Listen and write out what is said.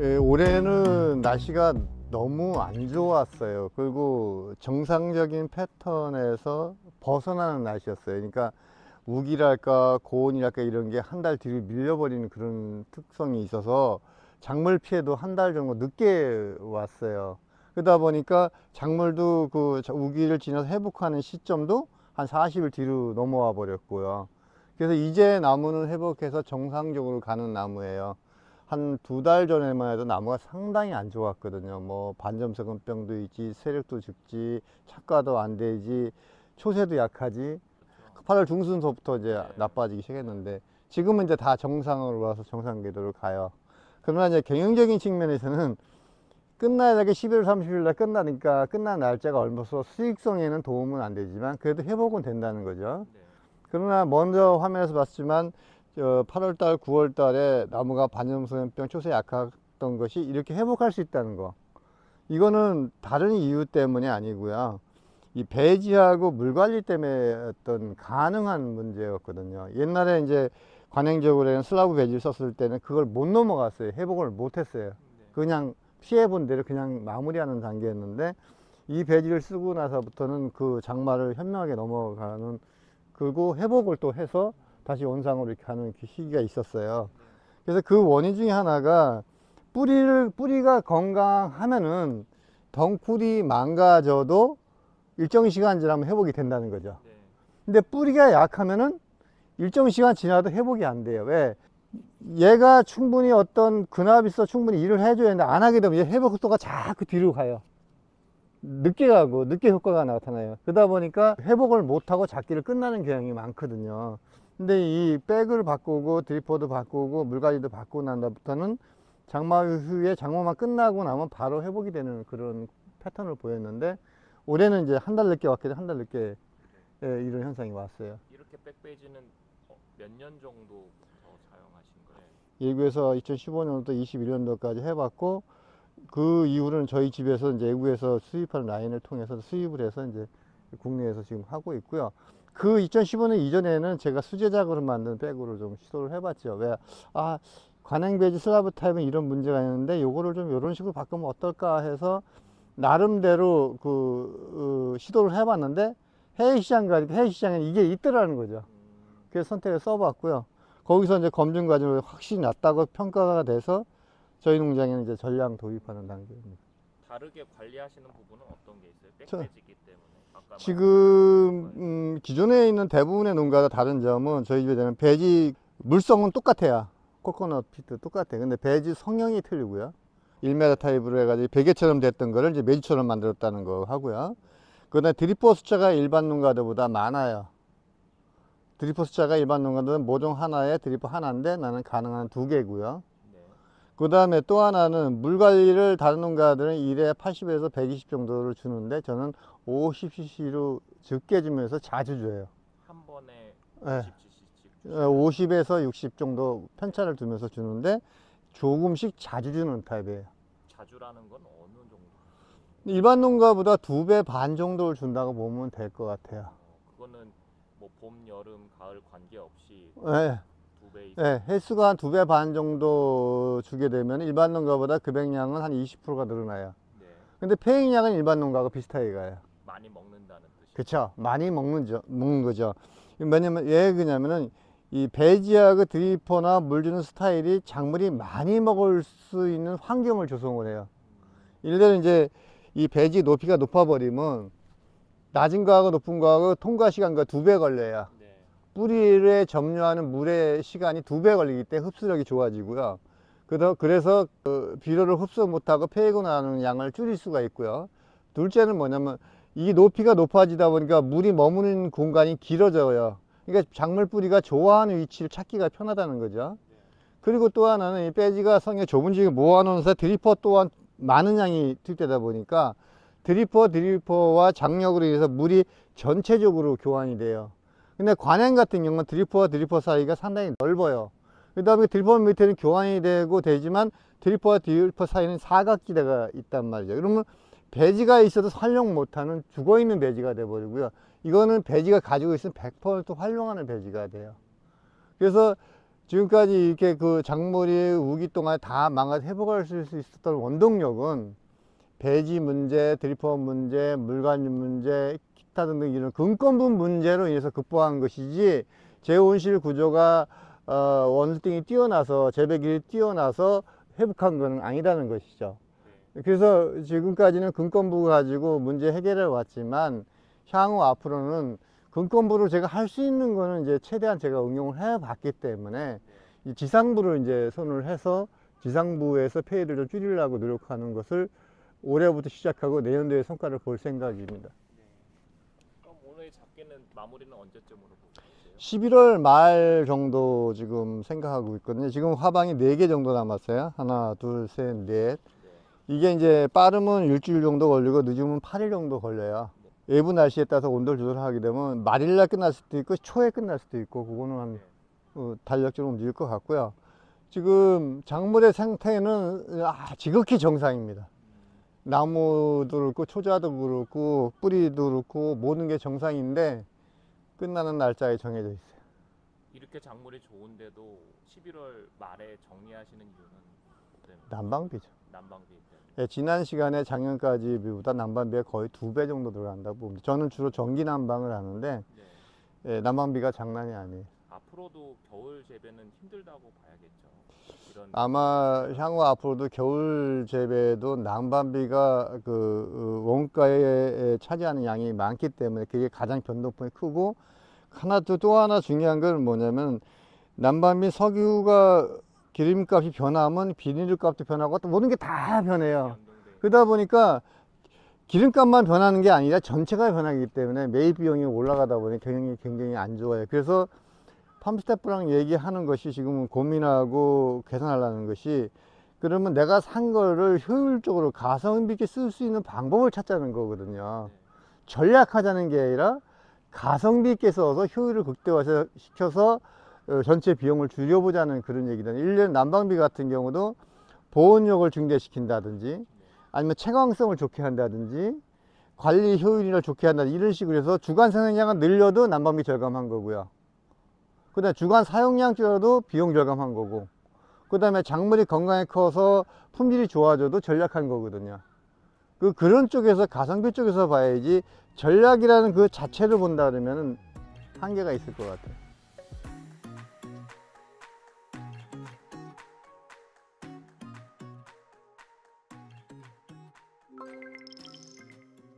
올해는 날씨가 너무 안 좋았어요. 그리고 정상적인 패턴에서 벗어나는 날씨였어요. 그러니까 우기랄까 고온이랄까 이런 게 한 달 뒤로 밀려버리는 그런 특성이 있어서 작물 피해도 한 달 정도 늦게 왔어요. 그러다 보니까 작물도 그 우기를 지나서 회복하는 시점도 한 40일 뒤로 넘어와 버렸고요. 그래서 이제 나무는 회복해서 정상적으로 가는 나무예요. 한 2달 전에만 해도 나무가 상당히 안 좋았거든요. 뭐 반점석은병도 있지, 세력도 죽지, 착과도 안 되지, 초세도 약하지. 8월 중순서부터 이제 나빠지기 시작했는데 지금은 이제 다 정상으로 와서 정상 궤도를 가요. 그러나 이제 경영적인 측면에서는 끝나야 될 게 11월 30일 날 끝나니까 끝난 날짜가 얼마서 수익성에는 도움은 안 되지만 그래도 회복은 된다는 거죠. 그러나 먼저 화면에서 봤지만 8월 달, 9월 달에 나무가 반점소년병 초세 약했던 것이 이렇게 회복할 수 있다는 거. 이거는 다른 이유 때문이 아니고요. 이 배지하고 물 관리 때문에 어떤 가능한 문제였거든요. 옛날에 이제 관행적으로는 슬라브 배지를 썼을 때는 그걸 못 넘어갔어요. 회복을 못 했어요. 그냥 피해본 대로 그냥 마무리하는 단계였는데 이 배지를 쓰고 나서부터는 그 장마를 현명하게 넘어가는, 그리고 회복을 또 해서 다시 원상으로 이렇게 가는 시기가 있었어요. 그래서 그 원인 중에 하나가 뿌리가 건강하면은 덩쿨이 망가져도 일정 시간 지나면 회복이 된다는 거죠. 근데 뿌리가 약하면은 일정 시간 지나도 회복이 안 돼요. 왜? 얘가 충분히 어떤 근압이 있어 충분히 일을 해줘야 되는데 안 하게 되면 얘 회복 속도가 자꾸 뒤로 가요. 늦게 가고 늦게 효과가 나타나요. 그러다 보니까 회복을 못하고 작기를 끝나는 경향이 많거든요. 근데 이 백을 바꾸고 드리퍼도 바꾸고 물관리도 바꾸고 난 다음부터는 장마 후에 장마만 끝나고 나면 바로 회복이 되는 그런 패턴을 보였는데 올해는 이제 한 달 늦게 왔기 때문에 한 달 늦게 이런 현상이 왔어요. 이렇게 백배지는 몇 년 정도 사용하신 거예요? 예구에서 2015년부터 21년도까지 해봤고 그 이후로는 저희 집에서 이제 외국에서 수입하는 라인을 통해서 수입을 해서 이제 국내에서 지금 하고 있고요. 그 2015년 이전에는 제가 수제작으로 만든 백으로 좀 시도를 해봤죠. 왜? 관행 배지 슬라브 타입은 이런 문제가 있는데 요거를 좀 이런 식으로 바꾸면 어떨까 해서 나름대로 시도를 해봤는데 해외 시장 가니까 해외 시장에는 이게 있더라는 거죠. 그래서 선택을 써봤고요. 거기서 이제 검증 과정을 확실히 낫다고 평가가 돼서 저희 농장에는 이제 전량 도입하는 단계입니다. 다르게 관리하시는 부분은 어떤 게 있어요? 백배지기 때문에. 아까 지금 기존에 있는 대부분의 농가가 다른 점은 저희 집에는 배지 물성은 똑같아요. 코코넛 피트 똑같아요. 근데 배지 성형이 틀리고요. 1m 타입으로 해가지고 베개처럼 됐던 거를 이제 매주처럼 만들었다는 거 하고요. 그다음에 드리퍼 숫자가 일반 농가들보다 많아요. 드리퍼 숫자가 일반 농가들은 모종 하나에 드리퍼 하나인데 나는 가능한 2개고요. 그 다음에 또 하나는 물 관리를 다른 농가들은 1에 80에서 120 정도를 주는데 저는 50cc로 적게 주면서 자주 줘요. 한 번에 네. 50cc씩 50에서 60 정도 편차를 두면서 주는데 조금씩 자주 주는 타입이에요. 자주라는 건 어느 정도? 일반 농가보다 2배 반 정도를 준다고 보면 될 것 같아요. 그거는 뭐 봄, 여름, 가을 관계없이 네. 2배 이상? 네, 횟수가 한 2배 반 정도 주게 되면 일반 농가보다 급액량은 한 20%가 늘어나요. 네. 근데 폐획량은 일반 농가하고 비슷하게 가요. 많이 먹는다는 뜻이죠. 그쵸. 많이 먹는 거죠. 왜냐면, 왜 그러냐면은, 이 배지하고 드리퍼나 물 주는 스타일이 작물이 많이 먹을 수 있는 환경을 조성을 해요. 예를 들어 이제 이 배지 높이가 높아버리면 낮은 거하고 높은 거하고 통과 시간과 2배 걸려요. 네. 뿌리에 점유하는 물의 시간이 2배 걸리기 때문에 흡수력이 좋아지고요. 그래서 비료를 흡수 못하고 폐이고 나는 양을 줄일 수가 있고요. 둘째는 뭐냐면 이 높이가 높아지다 보니까 물이 머무는 공간이 길어져요. 그러니까 작물 뿌리가 좋아하는 위치를 찾기가 편하다는 거죠. 그리고 또 하나는 이 배지가 성에 좁은 지역에 모아놓으면서 드리퍼 또한 많은 양이 투입되다 보니까 드리퍼와 장력으로 인해서 물이 전체적으로 교환이 돼요. 근데 관행 같은 경우는 드리퍼와 드리퍼 사이가 상당히 넓어요. 그 다음에 드리퍼 밑에는 교환이 되지만 드리퍼와 드리퍼 사이는 사각지대가 있단 말이죠. 그러면 배지가 있어도 활용 못하는 죽어있는 배지가 돼버리고요. 이거는 배지가 가지고 있으면 100% 활용하는 배지가 돼요. 그래서 지금까지 이렇게 그 작물이 우기 동안 다 회복할 수 있었던 원동력은 배지 문제, 드리퍼 문제, 물관리 문제, 기타 등등 이런 근권분 문제로 인해서 극복한 것이지, 제 온실 구조가 원숭이 뛰어나서, 재배기를 뛰어나서 회복한 것은 아니라는 것이죠. 그래서 지금까지는 근권부 가지고 문제 해결해 왔지만, 향후 앞으로는 근권부를 제가 할 수 있는 거는 이제 최대한 제가 응용을 해 봤기 때문에, 이 지상부를 이제 손을 해서 지상부에서 폐해를 좀 줄이려고 노력하는 것을 올해부터 시작하고 내년도에 성과를 볼 생각입니다. 그럼 오늘 작게는 마무리는 언제쯤으로 보고 계세요? 11월 말 정도 지금 생각하고 있거든요. 지금 화방이 4개 정도 남았어요. 하나, 둘, 셋, 넷. 이게 이제 빠르면 일주일 정도 걸리고 늦으면 8일 정도 걸려요. 외부 날씨에 따라서 온도를 조절하게 되면 말일날 끝날 수도 있고 초에 끝날 수도 있고, 그거는 한 달력적으로 움직일 것 같고요. 지금 작물의 상태는 지극히 정상입니다. 나무도 그렇고 초자도 그렇고 뿌리도 그렇고 모든 게 정상인데 끝나는 날짜에 정해져 있어요. 이렇게 작물이 좋은데도 11월 말에 정리하시는 이유는 뭐 때문에? 난방비죠. 난방비 때문에. 예, 지난 시간에 작년까지 비보다 난방비가 거의 2배 정도 들어간다고 봅니다. 저는 주로 전기 난방을 하는데 네. 예, 난방비가 장난이 아니에요. 앞으로도 겨울 재배는 힘들다고 봐야겠죠. 이런 아마 향후 앞으로도 겨울 재배도 난방비가 그 원가에 차지하는 양이 많기 때문에 그게 가장 변동폭이 크고, 또 하나 중요한 건 뭐냐면, 난방비 석유가 기름값이 변하면 비닐값도 변하고 또 모든 게 다 변해요. 연동돼. 그러다 보니까 기름값만 변하는 게 아니라 전체가 변하기 때문에 매입 비용이 올라가다 보니 굉장히 안 좋아요. 그래서 팜스태프랑 얘기하는 것이, 지금 고민하고 계산하려는 것이, 그러면 내가 산 거를 효율적으로 가성비 있게 쓸 수 있는 방법을 찾자는 거거든요. 전략하자는 게 아니라 가성비 있게 써서 효율을 극대화시켜서 전체 비용을 줄여보자는 그런 얘기다. 1년 난방비 같은 경우도 보온력을 증대시킨다든지, 아니면 채광성을 좋게 한다든지, 관리 효율이나 좋게 한다든지, 이런 식으로 해서 주간 생산량을 늘려도 난방비 절감한 거고요. 그 다음에 주간 사용량 줄여도 비용 절감한 거고, 그 다음에 작물이 건강히 커서 품질이 좋아져도 전략한 거거든요. 그런 쪽에서, 가성비 쪽에서 봐야지, 전략이라는 그 자체를 본다 그러면 한계가 있을 것 같아요.